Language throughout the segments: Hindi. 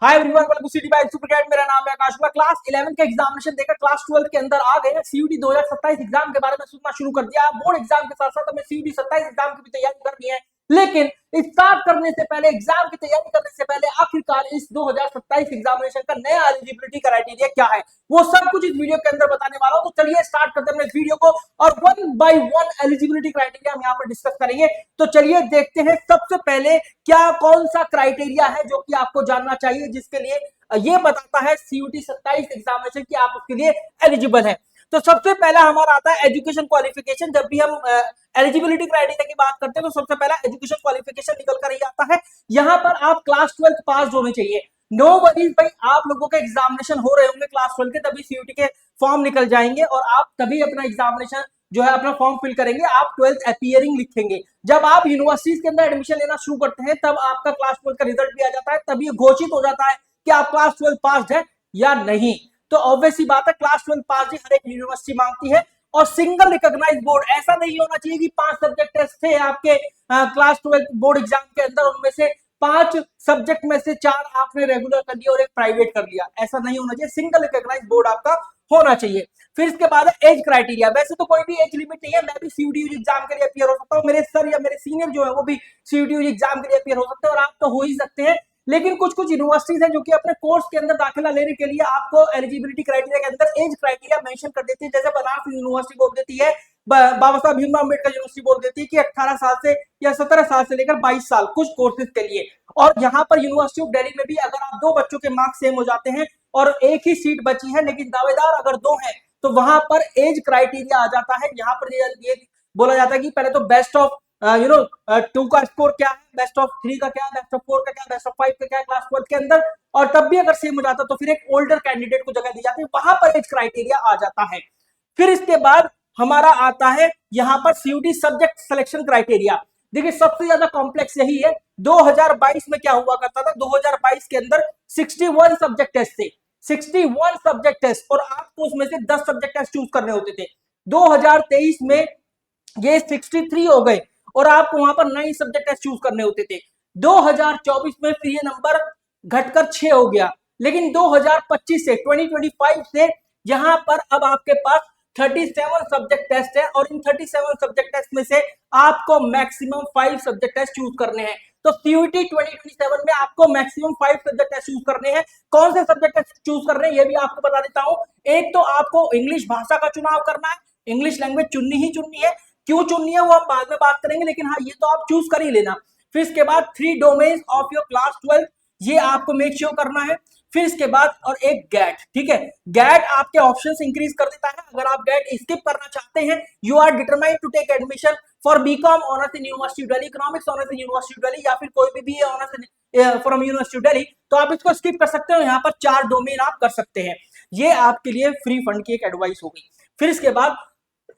Hi everyone, welcome to city by super cat. मेरा नाम है आकाश। क्लास 11 का एग्जामिनेशन देकर क्लास 12 के अंदर आ गए। सीयूटी 2027 एग्जाम के बारे में सुनना शुरू कर दिया। बोर्ड एग्जाम के साथ साथ हमें सीयूटी 27 एग्जाम की भी तैयारी करनी है, लेकिन स्टार्ट करने से पहले, एग्जाम की तैयारी करने से पहले आखिरकार इस 2027 एग्जामिनेशन का नया एलिजिबिलिटी क्राइटेरिया क्या है, वो सब कुछ इस वीडियो के अंदर बताने वाला हूं। तो चलिए स्टार्ट करते हैं इस वीडियो को और one by one eligibility criteria हम यहाँ पर डिस्कस करेंगे। तो चलिए देखते हैं सबसे पहले क्या कौन सा क्राइटेरिया है जो कि आपको जानना चाहिए, जिसके लिए ये बताता है सीयूटी 27 एग्जामिनेशन की आप उसके लिए एलिजिबल है। तो सबसे पहला हमारा आता है एजुकेशन क्वालिफिकेशन। जब भी हम एलिजिबिलिटी क्राइटेरिया की बात करते हैं तो सबसे पहला एजुकेशन क्वालिफिकेशन निकल कर ही आता है। यहाँ पर आप क्लास 12 पास होने चाहिए। नो वरीज भाई, आप लोगों के एग्जामिनेशन हो रहे होंगे क्लास 12 के, तभी सीयूटी के फॉर्म निकल जाएंगे और आप तभी अपना एग्जामिनेशन जो है अपना फॉर्म फिल करेंगे। आप 12th अपीयरिंग लिखेंगे। जब आप यूनिवर्सिटीज के अंदर एडमिशन लेना शुरू करते हैं तब आपका क्लास 12 का रिजल्ट भी आ जाता है, तब ये घोषित हो जाता है कि आप क्लास 12 पास है या नहीं। तो ऑब्वियस सी बात है, क्लास 12 पास ही हर एक यूनिवर्सिटी मांगती है। और सिंगल रिकॉग्नाइज बोर्ड, ऐसा नहीं होना चाहिए कि 5 सब्जेक्ट टेस्ट थे आपके क्लास 12 बोर्ड एग्जाम के अंदर, उनमें से 5 सब्जेक्ट में से 4 आपने रेगुलर कर लिया और एक प्राइवेट कर लिया। ऐसा नहीं होना चाहिए, सिंगल रिकॉग्नाइज बोर्ड आपका होना चाहिए। फिर इसके बाद एज क्राइटेरिया। वैसे तो कोई भी एज लिमिट नहीं है, मैं भी सीयूटी एग्जाम के लिए अपियर हो सकता हूँ, मेरे सर या मेरे सीनियर जो है वो भी सीयूटी एग्जाम के लिए अपियर हो सकते हैं और आप तो हो ही सकते हैं। लेकिन कुछ कुछ यूनिवर्सिटीज हैं जो कि अपने कोर्स के अंदर दाखिला लेने के लिए आपको एलिजिबिलिटी क्राइटेरिया के अंदर एज क्राइटेरिया मेंशन कर देती है। जैसे बनारस यूनिवर्सिटी बोल देती है, बाबा साहब भीमराव अम्बेडकर यूनिवर्सिटी बोल देती है कि 18 साल से या 17 साल से लेकर 22 साल कुछ कोर्सेज के लिए। और यहाँ पर यूनिवर्सिटी ऑफ दिल्ली में भी अगर आप 2 बच्चों के मार्क्स सेम हो जाते हैं और एक ही सीट बची है लेकिन दावेदार अगर 2 हैं, तो वहां पर एज क्राइटेरिया आ जाता है। यहाँ पर ये बोला जाता है कि पहले तो बेस्ट ऑफ 2 का स्कोर क्या है, बेस्ट ऑफ 3 का क्या है, बेस्ट ऑफ 4 का क्या है, बेस्ट ऑफ 5 का क्या है क्लास 12 के अंदर। और तब भी अगर सेम हो जाता तो फिर एक ओल्डर कैंडिडेट को जगह दी जाती है, वहां पर एज क्राइटेरिया आ जाता है। फिर इसके बाद हमारा आता है यहाँ पर सीयूटी सब्जेक्ट सिलेक्शन क्राइटेरिया। देखिए सबसे ज्यादा कॉम्प्लेक्स यही है। 2022 में क्या हुआ करता था, 2022 के अंदर 61 सब्जेक्ट टेस्ट थे, 61 सब्जेक्ट टेस्ट, और आपको उसमें से 10 सब्जेक्ट टेस्ट चूज करने होते थे। 2023 में ये 63 हो गए और आपको वहां पर 9 सब्जेक्ट टेस्ट चूज करने होते थे। 2024 में फिर ये नंबर घटकर 6 हो गया, लेकिन 2025 से 2025 से यहां पर अब आपके पास 37 सब्जेक्ट टेस्ट है और इन 37 सब्जेक्ट टेस्ट में से आपको मैक्सिमम 5 सब्जेक्ट टेस्ट चूज करने हैं। तो सीयूटी 2027 में आपको मैक्सिमम 5 सब्जेक्ट टेस्ट चूज करने हैं। कौन से सब्जेक्ट टेस्ट चूज करने हैं ये भी आपको बता देता हूं। एक तो आपको इंग्लिश भाषा का चुनाव करना है, इंग्लिश लैंग्वेज चुननी ही चुननी है। क्यों चुननी है वो हम बाद में बात करेंगे, लेकिन हाँ ये तो आप चूज कर ही लेना। फिर इसके बाद 3 डोमेन्स ऑफ योर क्लास 12, ये आपको मेक श्योर करना है। फिर इसके बाद और एक गैट, ठीक है, गैट आपके ऑप्शंस इंक्रीज कर देता है। अगर आप गैट स्किप करना चाहते हैं, you are determined to take admission for BCom honours in university Delhi, economics honours in university Delhi, या फिर कोई भी BA honours from university Delhi, तो आप इसको स्किप कर सकते हो। यहाँ पर 4 डोमेन आप कर सकते हैं। ये आपके लिए फ्री फंड की एक एडवाइस होगी। फिर इसके बाद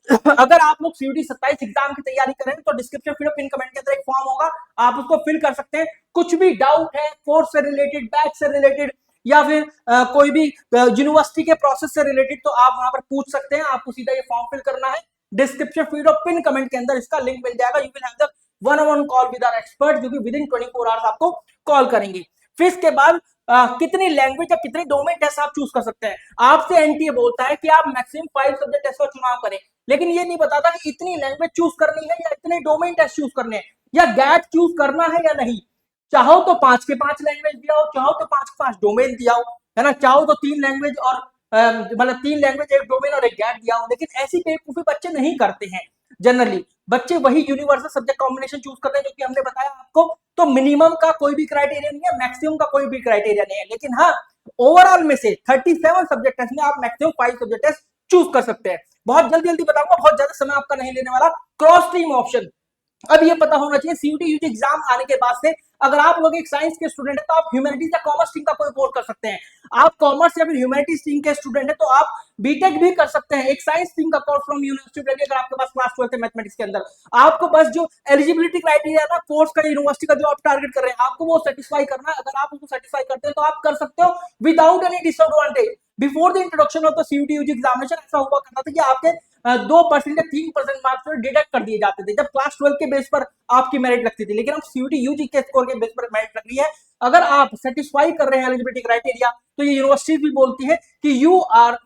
अगर आप लोग सीयूटी 27 एग्जाम की तैयारी कर रहे हैं तो डिस्क्रिप्शन फिर पिन कमेंट के अंदर एक फॉर्म होगा, आप उसको फिल कर सकते हैं। कुछ भी डाउट है कोर्स से रिलेटेड, बैच से रिलेटेड, या फिर कोई भी यूनिवर्सिटी के प्रोसेस से रिलेटेड, तो आप वहां पर पूछ सकते हैं। आपको सीधा ये फॉर्म फिल करना है। डिस्क्रिप्शन फीड और पिन कमेंट के अंदर इसका लिंक मिल जाएगा। You will have the one on one call with our expert, जो कि विद इन 24 आवर्स आपको कॉल करेंगे। फिर इसके बाद कितनी लैंग्वेज या कितने डोमेन टेस्ट आप चूज कर सकते हैं। आपसे एनटीए बोलता है कि आप मैक्सिमम 5 सब्जेक्ट टेस्ट का चुनाव करें, लेकिन ये नहीं बताता कि इतनी लैंग्वेज चूज करनी है या इतने डोमेन टेस्ट चूज करने हैं या गैट चूज करना है या नहीं। चाहो तो 5 के 5 लैंग्वेज दिया हो, चाहो तो 5 के 5 डोमेन दिया हो, है ना, चाहो तो 3 लैंग्वेज और मतलब 3 लैंग्वेज, एक डोमेन और एक गैट दिया हो। लेकिन ऐसी बेवकूफी बच्चे नहीं करते हैं। जनरली बच्चे वही यूनिवर्सल सब्जेक्ट कॉम्बिनेशन चूज करते हैं जो कि हमने बताया आपको। तो मिनिमम का कोई भी क्राइटेरिया नहीं है, मैक्सिमम का कोई भी क्राइटेरिया नहीं है, लेकिन हाँ ओवरऑल में से 37 सब्जेक्ट टेस्ट में आप मैक्सिमम 5 सब्जेक्ट टेस्ट चूज कर सकते हैं। बहुत जल्दी जल्दी बताऊंगा, बहुत ज्यादा समय आपका नहीं लेने वाला। क्रॉस स्ट्रीम ऑप्शन, अब ये पता होना चाहिए सीयूटी यूटी एग्जाम आने के बाद से अगर आप लोग एक साइंस के स्टूडेंट है तो आप ह्यूमैनिटीज या कॉमर्स स्ट्रीम का कोई कोर्स कर सकते हैं। आप कॉमर्स या फिर ह्यूमैनिटीज स्ट्रीम के स्टूडेंट है तो आप बीटेक भी कर सकते हैं, एक साइंस स्ट्रीम का कोर्स फ्रॉम यूनिवर्सिटी अगर आपके पास क्लास 12 मैथमेटिक्स के अंदर। आपको बस जो एलिजिबिलिटी क्राइटेरिया ना कोर्स का, यूनिवर्सिटी का जो आप टारगेट कर रहे हैं, आपको वो सेटिस्फाई करना है। अगर आप उसको सेटिस्फाई करते हैं तो आप कर सकते हो without any disadvantage. Before the introduction of the CUET UG examination ऐसा हुआ करता था कि आपके 2% या 3% मार्क्स डिडक्ट कर दिए जाते थे जब क्लास 12 के बेस पर आपकी मेरिट लगती थी। लेकिन अब सीयूटी यूजी के स्कोर के बेस पर मेरिट लग रही है। अगर आप सेटिस्फाई कर रहे हैं एलिजिबिलिटी क्राइटेरिया तो ये यूनिवर्सिटी भी बोलती है कि you are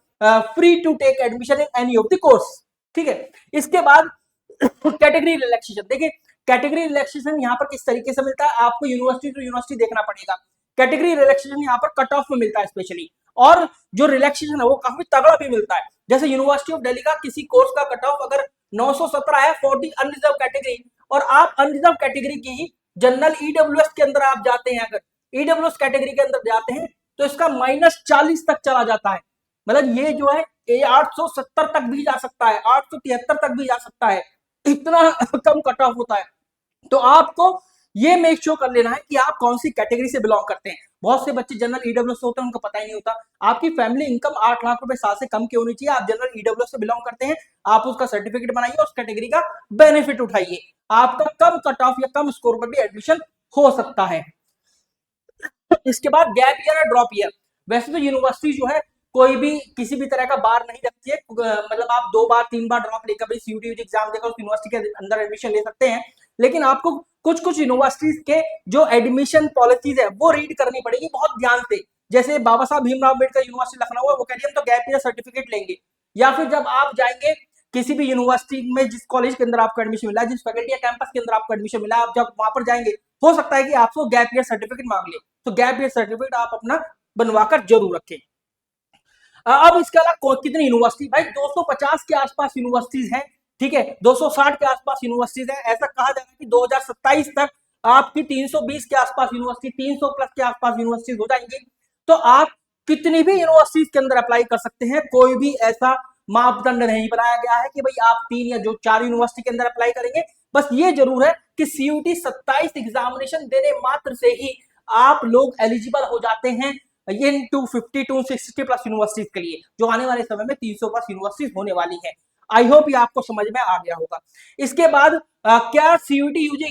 free to take admission in any of the course. ठीक है, इसके बाद कैटेगरी रिलैक्सेशन। देखिए कैटेगरी रिलैक्सेशन यहाँ पर किस तरीके से मिलता है, आपको यूनिवर्सिटी टू यूनिवर्सिटी देखना पड़ेगा। कैटेगरी रिलैक्सेशन यहाँ पर कट ऑफ में मिलता है स्पेशली, और जो रिलैक्सेशन है वो काफी तगड़ा भी मिलता है। जैसे यूनिवर्सिटी ऑफ दिल्ली का किसी कोर्स का कट ऑफ अगर 917 है फॉर दी अनरिजर्व कैटेगरी, और आप अनरिजर्व कैटेगरी की जनरल ईडब्ल्यूएस के अंदर आप जाते हैं, अगर ईडब्ल्यूएस कैटेगरी के अंदर जाते हैं तो इसका -40 तक चला जाता है। मतलब ये जो है 870 तक भी जा सकता है, 873 तक भी जा सकता है, इतना कम कट ऑफ होता है। तो आपको ये मेक श्योर कर लेना है कि आप कौन सी कैटेगरी से बिलोंग करते हैं। बहुत से बच्चे जनरल ईडब्ल्यूएस होते हैं, उनको पता ही नहीं होता। आपकी फैमिली इनकम 8 लाख रुपए साल से कम की होनी चाहिए, आप जनरल ईडब्ल्यूएस से बिलोंग करते हैं, आप उसका सर्टिफिकेट बनाइए, उस कैटेगरी का बेनिफिट उठाइए, आपका कम कट ऑफ या कम स्कोर पर भी एडमिशन हो सकता है। इसके बाद गैप ईयर और ड्रॉप ईयर। वैसे तो यूनिवर्सिटी जो है कोई भी किसी भी तरह का बार नहीं रखती है, मतलब आप 2 बार 3 बार ड्रॉप लेकर भी सीयूटी एग्जाम देकर उस यूनिवर्सिटी के अंदर एडमिशन ले सकते हैं। लेकिन आपको कुछ कुछ यूनिवर्सिटीज के जो एडमिशन पॉलिसीज है वो रीड करनी पड़ेगी बहुत ध्यान से। जैसे बाबा साहब भीमराव अम्बेडकर यूनिवर्सिटी लखनऊ है, वो कह रही है हम तो गैप ईयर सर्टिफिकेट लेंगे। या फिर जब आप जाएंगे किसी भी यूनिवर्सिटी में, जिस कॉलेज के अंदर आपको एडमिशन मिला है, जिस फैकल्टी या कैंपस के अंदर आपको एडमिशन मिला है, आप जब वहां पर जाएंगे हो सकता है कि आपको गैप ईयर सर्टिफिकेट मांग ले, तो गैप ईयर सर्टिफिकेट आप अपना बनवाकर जरूर रखें। अब इसके अलावा कितनी यूनिवर्सिटी, भाई 250 के आसपास यूनिवर्सिटीज हैं। ठीक है, 260 के आसपास यूनिवर्सिटीज हैं। ऐसा कहा जा रहा है कि 2027 तक आपकी 320 के आसपास यूनिवर्सिटी, 300 प्लस के आसपास यूनिवर्सिटीज हो जाएंगी। तो आप कितनी भी यूनिवर्सिटीज के अंदर अप्लाई कर सकते हैं, कोई भी ऐसा मापदंड नहीं बनाया गया है कि भाई आप 3 या जो 4 यूनिवर्सिटी के अंदर अप्लाई करेंगे। बस ये जरूर है कि सीयूटी 27 एग्जामिनेशन देने मात्र से ही आप लोग एलिजिबल हो जाते हैं इन 250 260 प्लस यूनिवर्सिटीज के लिए, जो आने वाले समय में 300 प्लस यूनिवर्सिटीज होने वाली है। आई होप ये आपको समझ में आ गया होगा। इसके बाद क्या सीयूटी यूजी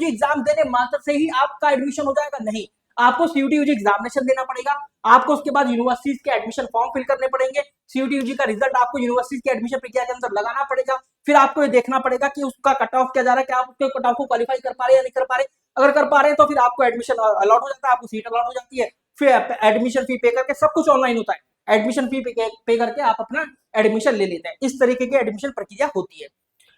एग्जाम देने मात्र से ही आपका एडमिशन हो जाएगा? नहीं, आपको सीयूटी यूजी एग्जामिनेशन देना पड़ेगा, आपको उसके बाद यूनिवर्सिटीज के एडमिशन फॉर्म फिल करने पड़ेंगे, सीयूटी यूजी का रिजल्ट आपको यूनिवर्सिटी के एडमिशन प्रक्रिया के अंदर लगाना पड़ेगा, फिर आपको ये देखना पड़ेगा कि उसका कट ऑफ क्या जा रहा है, क्या आप उसके कट ऑफ को क्वालिफाई कर पा रहे हैं या नहीं कर पा रहे। अगर कर पा रहे हैं तो फिर आपको एडमिशन अलॉट हो जाता है, आपको सीट अलॉट हो जाती है, फिर एडमिशन फी पे करके, सब कुछ ऑनलाइन होता है, एडमिशन फी पे करके आप अपना एडमिशन ले लेते हैं। इस तरीके की एडमिशन प्रक्रिया होती है।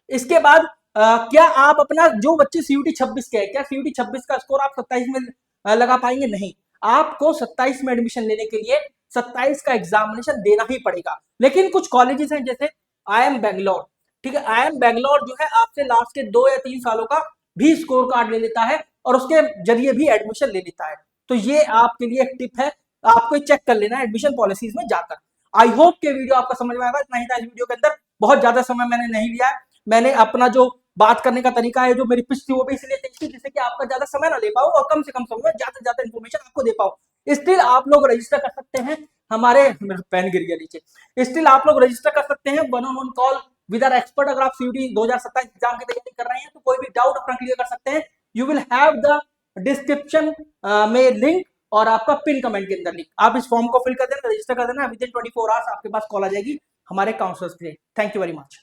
इसके बाद क्या आप अपना, जो बच्चे सीयूटी 26 के हैं, क्या सीयूटी 26 का स्कोर आप 27 में लगा पाएंगे? नहीं, आपको 27 में एडमिशन लेने के लिए 27 का एग्जामिनेशन देना ही पड़ेगा। लेकिन कुछ कॉलेजेस हैं जैसे IIM बेंगलोर, ठीक है, IIM बेंगलोर जो है आपसे लास्ट के 2 या 3 सालों का भी स्कोर कार्ड ले लेता है और उसके जरिए भी एडमिशन ले लेता है। तो ये आपके लिए एक टिप है, आपको चेक कर लेना एडमिशन पॉलिसीज में जाकर। आई होप के वीडियो आपको समझ में आएगा। इतना ही था इस वीडियो के अंदर, बहुत ज्यादा समय मैंने नहीं लिया है। मैंने अपना जो बात करने का तरीका है, जो मेरी पिच थी, वो भी इसलिए थी जिससे कि आपका ज्यादा समय ना ले पाऊं और कम से कम समय में ज्यादा से ज्यादा इन्फॉर्मेशन आपको दे पाऊं। स्टिल आप लोग रजिस्टर कर सकते हैं हमारे, मेरा पेन गिर गया नीचे, स्टिल आप लोग रजिस्टर कर सकते हैं 1-on-1 call with our expert. अगर आप सीयूटी 2027 एग्जाम की तैयारी कर रहे हैं तो कोई भी डाउट अपना क्लियर कर सकते हैं। You will have the description में लिंक और आपका पिन कमेंट के अंदर लिंक, आप इस फॉर्म को फिल कर देना, रजिस्टर कर देना, विद इन 24 आवर्स आपके पास कॉल आ जाएगी हमारे काउंसलर्स के लिए। Thank you very much.